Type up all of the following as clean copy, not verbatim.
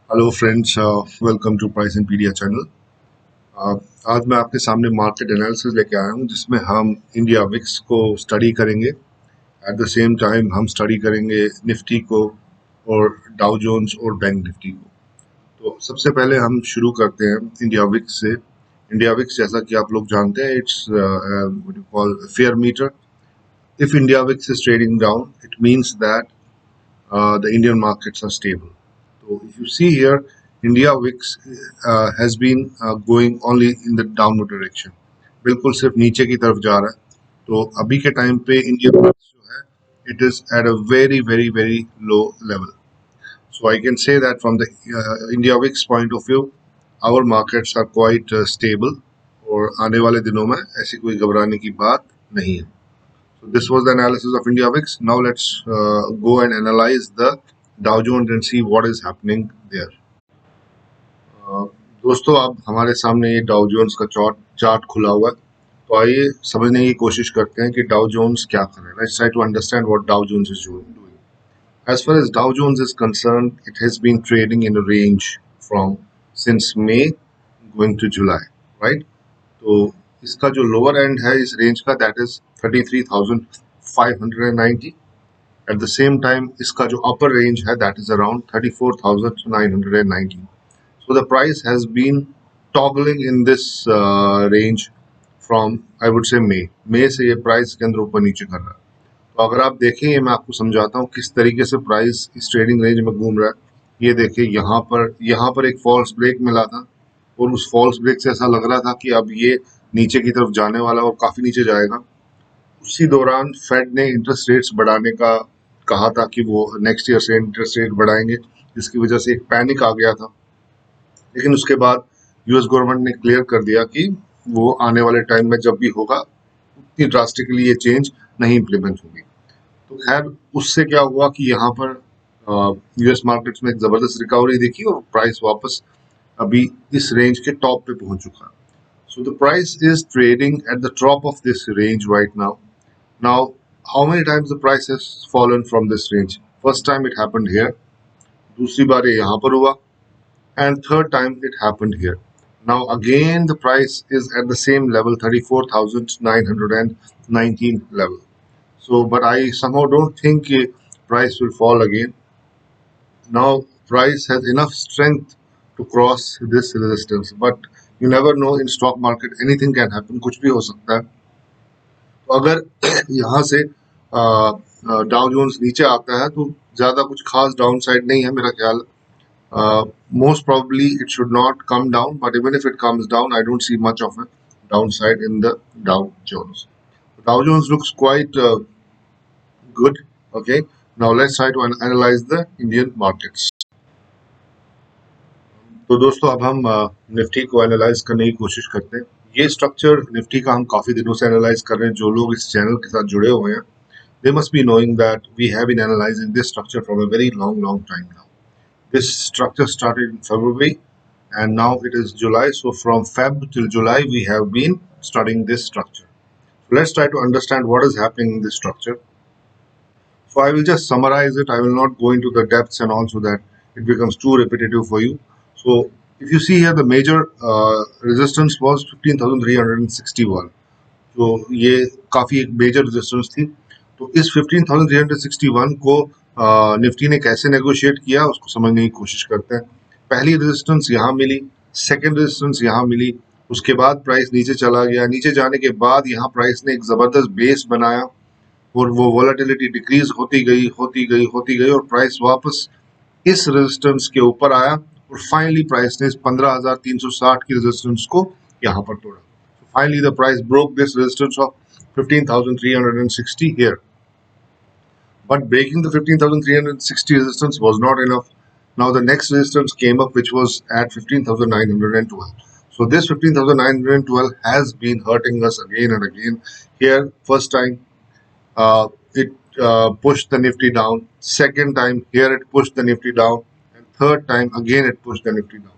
Hello friends, welcome to price इंपीडिया channel. आज मैं आपके सामने मार्केट एनालिसिस लेके आया हूँ जिसमें हम इंडिया विक्स को स्टडी करेंगे। एट द सेम टाइम हम स्टडी करेंगे निफ्टी को और डाउ जोन्स और बैंक निफ्टी को। तो सबसे पहले हम शुरू करते हैं इंडिया विक्स से। इंडिया विक्स जैसा कि आप लोग जानते हैं, it's what you call fear meter. If India VIX is trading down, it means that the Indian markets are stable. So if you see here, India VIX has been going only in the downward direction. बिल्कुल सिर्फ नीचे की तरफ जा रहा है। तो अभी के टाइम पे इंडियन VIX जो है, it is at a very very very low level. So I can say that from the India VIX point of view, our markets are quite stable और आने वाले दिनों में ऐसी कोई घबराने की बात नहीं है। So this was the analysis of India VIX. Now let's go and analyze the Dow Jones and see what is happening there. दोस्तों, अब हमारे सामने ये डाउ जोन्स का चार्ट खुला हुआ है। तो आइए समझने की कोशिश करते हैं कि डाउ जोन्स क्या कर रहा है। Let's try to understand what Dow Jones is doing. As far as Dow Jones is concerned, it has been trading in a range from since May going to July, right? तो इसका जो lower and है इस range का, that is 33,590। At the same time इसका जो upper range है that is around 34,919। So the price has been toggling in this range from, I would say, may से ये प्राइस के अंदर ऊपर नीचे कर रहा है। तो अगर आप देखें, ये मैं आपको समझाता हूँ किस तरीके से प्राइस इस ट्रेडिंग रेंज में घूम रहा है। ये देखिए, यहाँ पर एक फॉल्स ब्रेक मिला था और उस फॉल्स ब्रेक से ऐसा लग रहा था कि अब ये नीचे की तरफ जाने वाला और काफी नीचे जाएगा। उसी दौरान फेड ने इंटरेस्ट रेट्स बढ़ाने का कहा था कि वो नेक्स्ट ईयर से इंटरेस्ट रेट बढ़ाएंगे, जिसकी वजह से एक पैनिक आ गया था। लेकिन उसके बाद यूएस गवर्नमेंट ने क्लियर कर दिया कि वो आने वाले टाइम में जब भी होगा उतनी ड्रास्टिकली ये चेंज नहीं इम्प्लीमेंट होगी। तो खैर, उससे क्या हुआ कि यहाँ पर यूएस मार्केट्स में एक जबरदस्त रिकवरी देखी और प्राइस वापस अभी इस रेंज के टॉप पे पहुंच चुका है। So the price is trading at the top of this range right now. Now, how many times the price has fallen from this range? First time it happened here, दूसरी बार ये यहाँ पर हुआ, and third time it happened here. Now again the price is at the same level, 34,919 level. So, but I somehow don't think price will fall again. Now price has enough strength to cross this resistance, but you never know, in stock market anything can happen, कुछ भी हो सकता है। तो अगर यहाँ से Dow Jones नीचे आता है तो ज़्यादा कुछ खास डाउन साइड नहीं है मेरा ख्याल। Most probably it should not come down, but even if it comes down I don't see much of a downside in the Dow Jones. Dow Jones looks quite good. Okay, now let's try to analyze the Indian markets. तो दोस्तों, अब हम Nifty को analyse करने की कोशिश करते हैं। ये स्ट्रक्चर निफ्टी का हम काफी दिनों से एनालाइज कर रहे हैं। जो लोग इस चैनल के साथ जुड़े हुए हैं, they must be knowing that we have been analyzing this structure from a very long time now. This structure started in February and now it is July. So from Feb till July, we have been studying this structure. So let's try to understand what is happening in this structure. So I will just summarize it. I will not go into the depths and all so that it becomes too repetitive for you. So if you see here, the major resistance was 15,361. तो ये काफ़ी एक major resistance थी। तो इस 15,361 को Nifty ने कैसे नेगोशिएट किया उसको समझने की कोशिश करते हैं। पहली रेजिस्टेंस यहाँ मिली, सेकंड रेजिस्टेंस यहाँ मिली, उसके बाद प्राइस नीचे चला गया। नीचे जाने के बाद यहाँ प्राइस ने एक ज़बरदस्त बेस बनाया और वो वॉलेटिलिटी डिक्रीज होती गई और प्राइस वापस इस रेजिस्टेंस के ऊपर आया और फाइनली प्राइस ने इस 15,360 की रेजिस्टेंस को यहाँ पर तोड़ा। Finally, the price broke this resistance of 15,360 here. But breaking the 15,360 resistance was not enough. Now the next resistance came up, which was at 15,912. So this 15,912 has been hurting us again and again. Here, first time it pushed the Nifty down. Second time, here it pushed the Nifty down. And third time, again it pushed the Nifty down.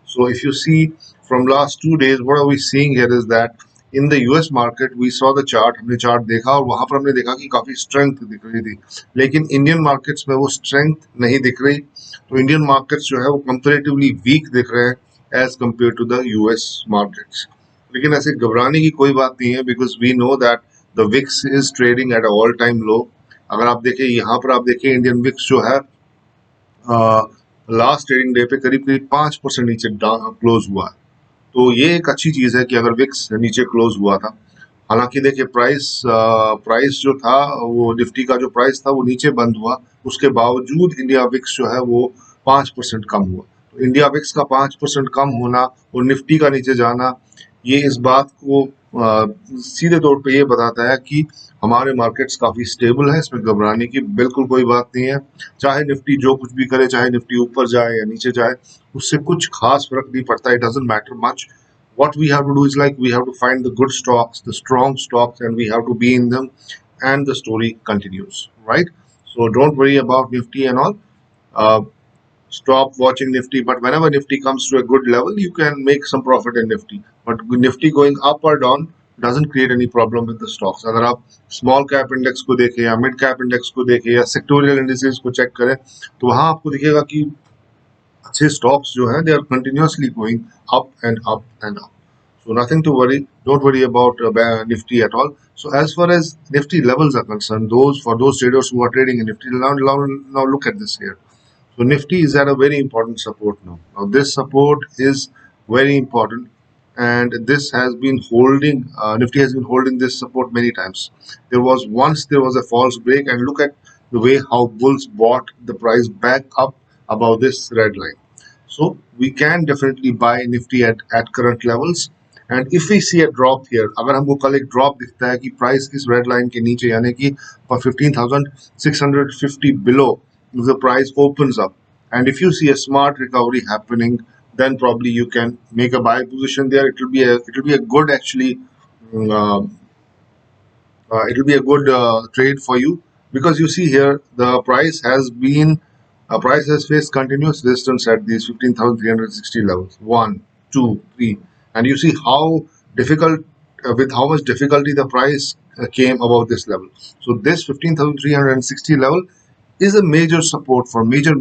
So if you see from last 2 days, what are we seeing here is that in the US market we saw the chart, हमने chart देखा और वहां पर हमने देखा कि काफी strength दिख रही थी, लेकिन इंडियन मार्केट्स में वो स्ट्रेंथ नहीं दिख रही। तो इंडियन मार्केट्स जो है वो कंपेरेटिवली वीक दिख रहे हैं as compared to the US markets. लेकिन ऐसे घबराने की कोई बात नहीं है, because we know that the VIX is trading at all time low. अगर आप देखें यहाँ पर, आप देखें इंडियन विक्स जो है लास्ट ट्रेडिंग डे पे करीब करीब 5% नीचे क्लोज हुआ है। तो ये एक अच्छी चीज है कि अगर विक्स नीचे क्लोज हुआ था। हालांकि देखिए प्राइस जो था, वो निफ्टी का जो प्राइस था वो नीचे बंद हुआ, उसके बावजूद इंडिया विक्स जो है वो 5% कम हुआ। तो इंडिया विक्स का 5% कम होना और निफ्टी का नीचे जाना, ये इस बात को सीधे तौर पे ये बताता है कि हमारे मार्केट्स काफी स्टेबल है, इसमें घबराने की बिल्कुल कोई बात नहीं है। चाहे निफ्टी जो कुछ भी करे, चाहे निफ्टी ऊपर जाए या नीचे जाए, उससे कुछ खास फर्क नहीं पड़ता। It doesn't matter much. What we have to do is, like, we have to find the good stocks, the strong stocks, and we have to be in them, and the story continues, right? So don't worry about Nifty and all. Uh, Stop watching Nifty, but whenever Nifty comes to a good level, you can make some profit in Nifty. But Nifty going up or down doesn't create any problem with the stocks. अगर आप small cap index को देखें या mid cap index को देखें या sectoral indices को check करें, तो वहां आपको दिखेगा कि अच्छे स्टॉक्स जो हैं, they are continuously going up and up and up. So nothing to worry. Don't worry about Nifty at all. So as far as Nifty levels are concerned, those for those traders who are trading in Nifty, now look at this here. So Nifty is at a very important support now. Now this support is very important, and this has been holding. Nifty has been holding this support many times. There was a false break, and look at the way how bulls bought the price back up above this red line. So we can definitely buy Nifty at current levels. And if we see a drop here, अगर हमको कल एक drop दिखता है कि price इस red line के नीचे, यानी कि 15,650 below, if the price opens up, and if you see a smart recovery happening, then probably you can make a buy position there. It will be a good, actually, uh, it will be a good trade for you, because you see here the price has faced continuous resistance at these 15,360 levels, 1, 2, 3, and you see how difficult, with how much difficulty the price came above this level. So this 15,360 level is a major support for major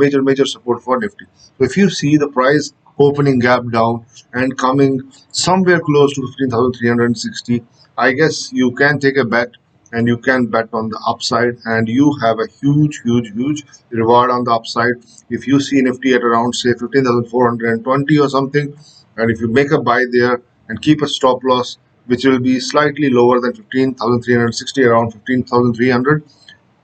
support for Nifty. So if you see the price opening gap down and coming somewhere close to 15,360, I guess you can take a bet, and you can bet on the upside, and you have a huge reward on the upside. If you see Nifty at around, say, 15,420 or something, and if you make a buy there and keep a stop loss which will be slightly lower than 15,360, around 15,300,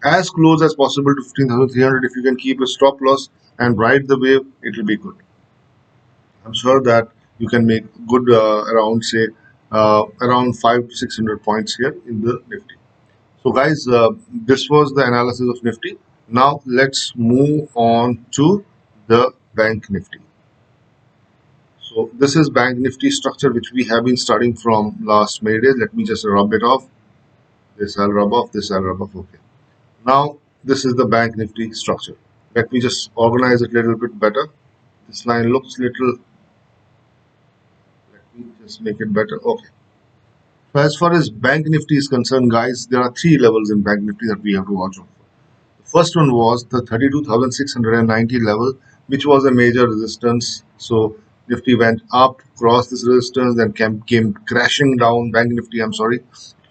as close as possible to 15,300, if you can keep a stop loss and ride the wave, it will be good. I'm sure that you can make good, around, say, around 5 to 600 points here in the Nifty. So guys, this was the analysis of Nifty. Now let's move on to the Bank Nifty. So this is Bank Nifty structure, which we have been studying from last many days. Let me just rub it off. This I'll rub off, this I'll rub off. Okay. Now this is the Bank Nifty structure. Let me just organize it a little bit better. This line looks little, let me just make it better. Okay. So as far as Bank Nifty is concerned, guys, there are three levels in Bank Nifty that we have to watch out for. The first one was the 32,690 level, which was a major resistance. So Nifty went up, crossed this resistance, then came crashing down. Bank Nifty, I'm sorry,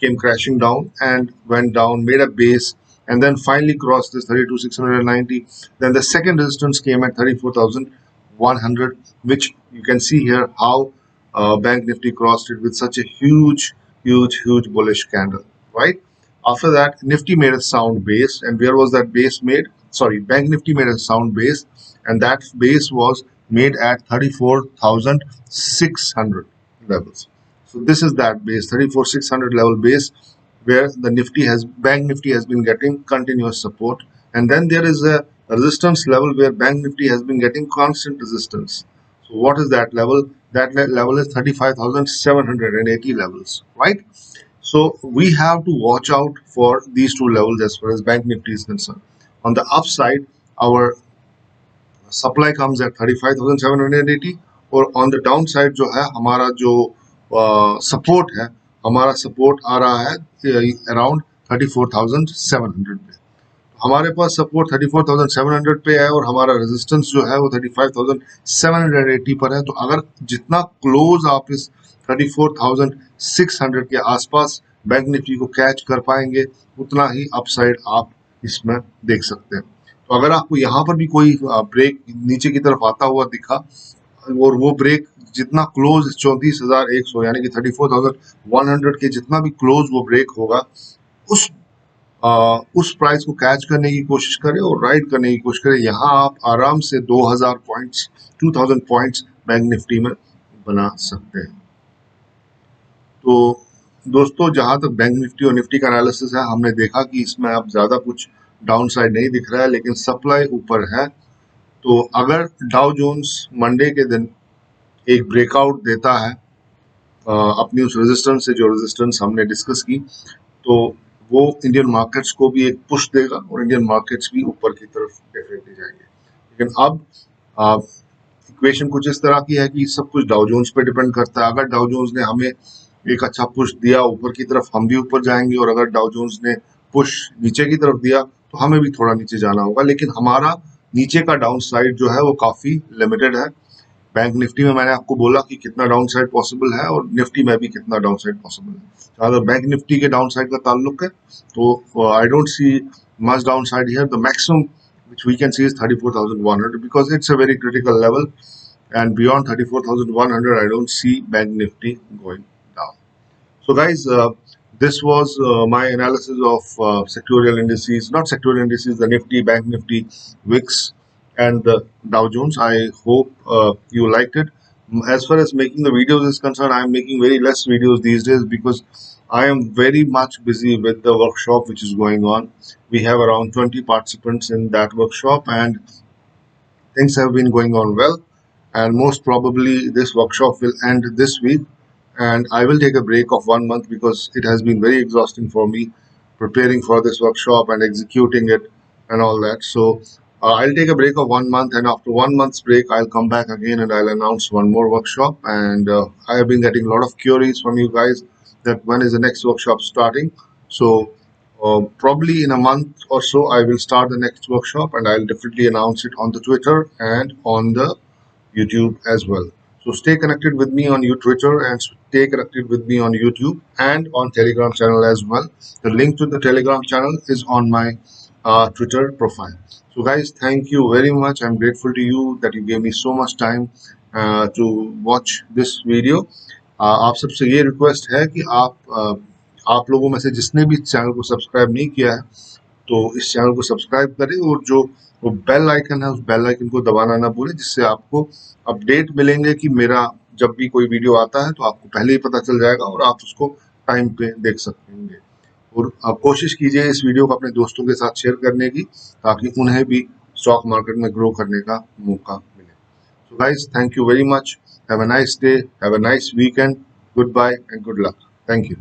came crashing down and went down, made a base, and then finally crossed this 32,690. Then the second resistance came at 34,100, which you can see here how Bank Nifty crossed it with such a huge bullish candle, right? After that, Nifty made a sound base, and where was that base made? Sorry, Bank Nifty made a sound base, and that base was made at 34,600 levels. So this is that base, 34,600 level base, where the Bank Nifty has been getting continuous support, and then there is a resistance level where Bank Nifty has been getting constant resistance. So what is that level? That level is 35,780 levels, right? So we have to watch out for these two levels as far as Bank Nifty is concerned. On the upside, our supply comes at 35,780, और on the downside जो है हमारा जो support है, हमारा support आ रहा है around 34,700 पे। हमारे पास सपोर्ट 34,700 पे है और हमारा रेजिस्टेंस जो है वो 35,780 पर है। तो अगर जितना क्लोज आप इस 34,600 के आसपास बैंक निफ्टी को कैच कर पाएंगे, उतना ही अपसाइड आप इसमें देख सकते हैं। तो अगर आपको यहाँ पर भी कोई ब्रेक नीचे की तरफ आता हुआ दिखा और वो ब्रेक जितना क्लोज 34,100 यानी कि 34,100 के जितना भी क्लोज वो ब्रेक होगा, उस प्राइस को कैच करने की कोशिश करें और राइड करने की कोशिश करें। यहाँ आप आराम से 2,000 पॉइंट्स 2,000 पॉइंट्स बैंक निफ्टी में बना सकते हैं। तो दोस्तों, जहां तक बैंक निफ्टी और निफ्टी का एनालिसिस है, हमने देखा कि इसमें अब ज़्यादा कुछ डाउन साइड नहीं दिख रहा है, लेकिन सप्लाई ऊपर है। तो अगर डाउ जोन्स मंडे के दिन एक ब्रेकआउट देता है अपनी उस रेजिस्टेंस से, जो रेजिस्टेंस हमने डिस्कस की, तो वो इंडियन मार्केट्स को भी एक पुश देगा और इंडियन मार्केट्स भी ऊपर की तरफ डेफिनेटली जाएंगे। लेकिन अब इक्वेशन कुछ इस तरह की है कि सब कुछ डाउ जोन्स पे डिपेंड करता है। अगर डाउ जोन्स ने हमें एक अच्छा पुश दिया ऊपर की तरफ, हम भी ऊपर जाएंगे, और अगर डाउ जोन्स ने पुश नीचे की तरफ दिया तो हमें भी थोड़ा नीचे जाना होगा। लेकिन हमारा नीचे का डाउन साइड जो है वो काफ़ी लिमिटेड है। बैंक निफ्टी में मैंने आपको बोला कि कितना डाउन साइड पॉसिबल है और निफ्टी में भी कितना डाउन साइड पॉसिबल है। अगर बैंक निफ्टी के डाउन साइड का ताल्लुक है तो आई don't see much down side here. The maximum which we can see is 34,100 because it's a very critical level, and beyond 34,100 I don't see bank nifty going down. So guys, this was my analysis of sectorial indices, not sectorial indices, the Nifty, Bank Nifty, VIX, and the Dow Jones. I hope you liked it. As far as making the videos is concerned, I am making very less videos these days because I am very much busy with the workshop which is going on. We have around 20 participants in that workshop, and things have been going on well. And most probably, this workshop will end this week, and I will take a break of 1 month because it has been very exhausting for me preparing for this workshop and executing it and all that. So I'll take a break of 1 month, and after 1 month's break, I'll come back again and I'll announce one more workshop. And I have been getting a lot of queries from you guys that when is the next workshop starting. So probably in a month or so, I will start the next workshop, and I'll definitely announce it on the Twitter and on the YouTube as well. So stay connected with me on Twitter, and stay connected with me on YouTube and on Telegram channel as well. The link to the Telegram channel is on my Twitter profile. So guys, thank you very much. I'm grateful to you that you gave me so much time to watch this video. आप सबसे ये request है कि आप लोगों में से जिसने भी इस चैनल को सब्सक्राइब नहीं किया है, तो इस चैनल को सब्सक्राइब करें, और जो वो बेल आइकन है उस बेल आइकन को दबाना ना भूलें, जिससे आपको अपडेट मिलेंगे कि मेरा जब भी कोई वीडियो आता है तो आपको पहले ही पता चल जाएगा और आप उसको टाइम पे देख सकेंगे। और आप कोशिश कीजिए इस वीडियो को अपने दोस्तों के साथ शेयर करने की, ताकि उन्हें भी स्टॉक मार्केट में ग्रो करने का मौका मिले। So guys, thank you very much. Have a nice day, have a nice weekend. Goodbye and good luck. Thank you.